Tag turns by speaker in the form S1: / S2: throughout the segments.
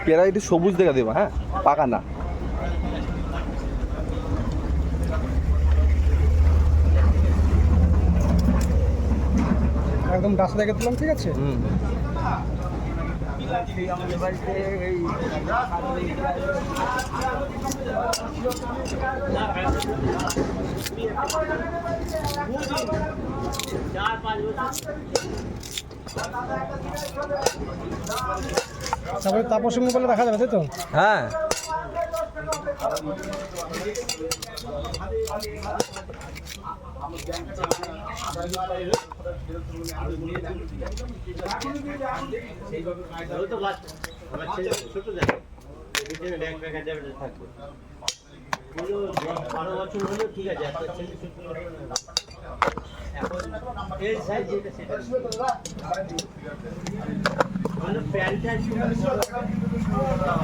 S1: পেয়ারা একটু সবুজ দেখে দেবা, হ্যাঁ, পাকা না।
S2: একদম ডাসা দেখে দিলাম, ঠিক আছে। তারপরে তাপস মোবাইলে দেখা যাবে, তাই তো?
S1: হ্যাঁ,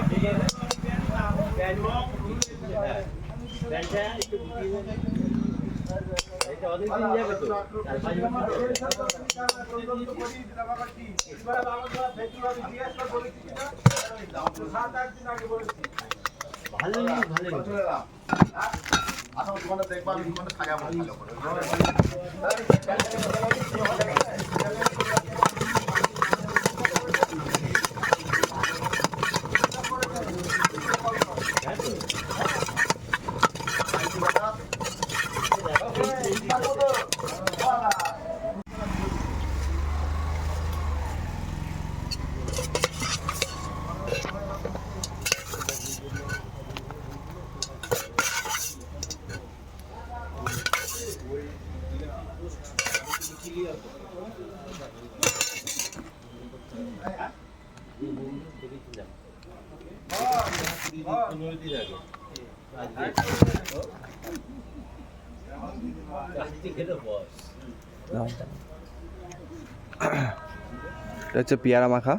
S3: ঠিক আছে। অনেকদিন যাবে তো, ভালো
S1: এটা হচ্ছে পেয়ারা মাখা।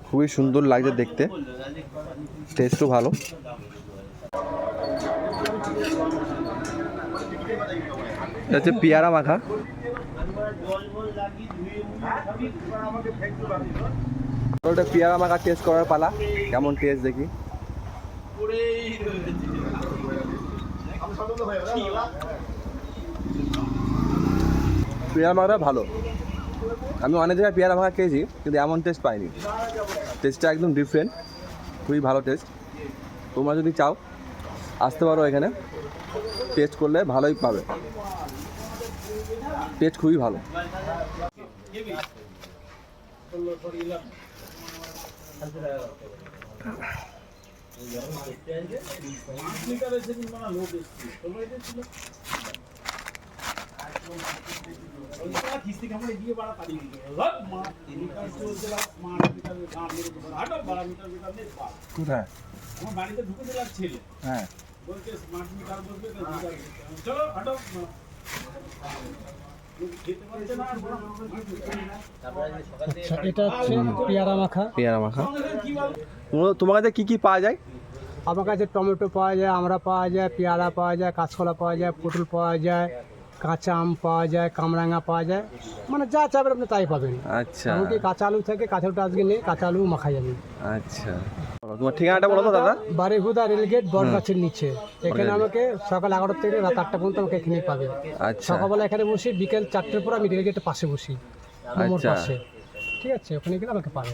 S1: খুবই সুন্দর লাগছে দেখতে, টেস্টও ভালো। এটা হচ্ছে পেয়ারা মাখা। ওটা পেয়ারা মাখা টেস্ট করার পালা, কেমন টেস্ট দেখি। পেয়ারা মাখাটা ভালো। আমি অনেক জায়গায় পেয়ারা মাখা খেয়েছি, কিন্তু এমন টেস্ট পাইনি। টেস্টটা একদম ডিফারেন্ট, খুবই ভালো টেস্ট। তোমরা যদি চাও আসতে পারো এখানে, টেস্ট করলে ভালোই পাবে। টেস্ট খুবই ভালো। কোথায়? আমার বাড়িতে ঢুকে দিলাম ছেলে, হ্যাঁ, বলছে স্মার্ট মিটার বলবে, চলো হাঁটো।
S2: এটা হচ্ছে পেয়ারা মাখা।
S1: পেয়ারা মাখা। তোমার কাছে কী কী পাওয়া যায়?
S2: আমার কাছে টমেটো পাওয়া যায়, আমড়া পাওয়া যায়, পেয়ারা পাওয়া যায়, কাঁচকলা পাওয়া যায়, পটল পাওয়া যায়, কাঁচা আম পাওয়া যায়, কামরাঙা পাওয়া যায়, মানে যা চাবেন আপনি তাই পাবেন।
S1: আচ্ছা,
S2: এমনকি কাঁচা আলু থেকে, কাঁচা আলুটা আজকে নেই, কাঁচা আলু মাখা যাবে।
S1: আচ্ছা, তোমার ঠিকানাটা বলো তো দাদা।
S2: বারিহুদা রেলগেট বটগাছের নিচে। এখানে আমাকে সকাল 11টা থেকে রাত 8টা পর্যন্ত আমাকে এখানে পাবে।
S1: আচ্ছা,
S2: সকালবেলা এখানে বসি, বিকেল 4টের পর আমি রেলগেটের পাশে বসি, মোমোর
S1: আচ্ছা।
S2: পাশে, ঠিক আছে? ওখানে গেলে আমাকে পাবে।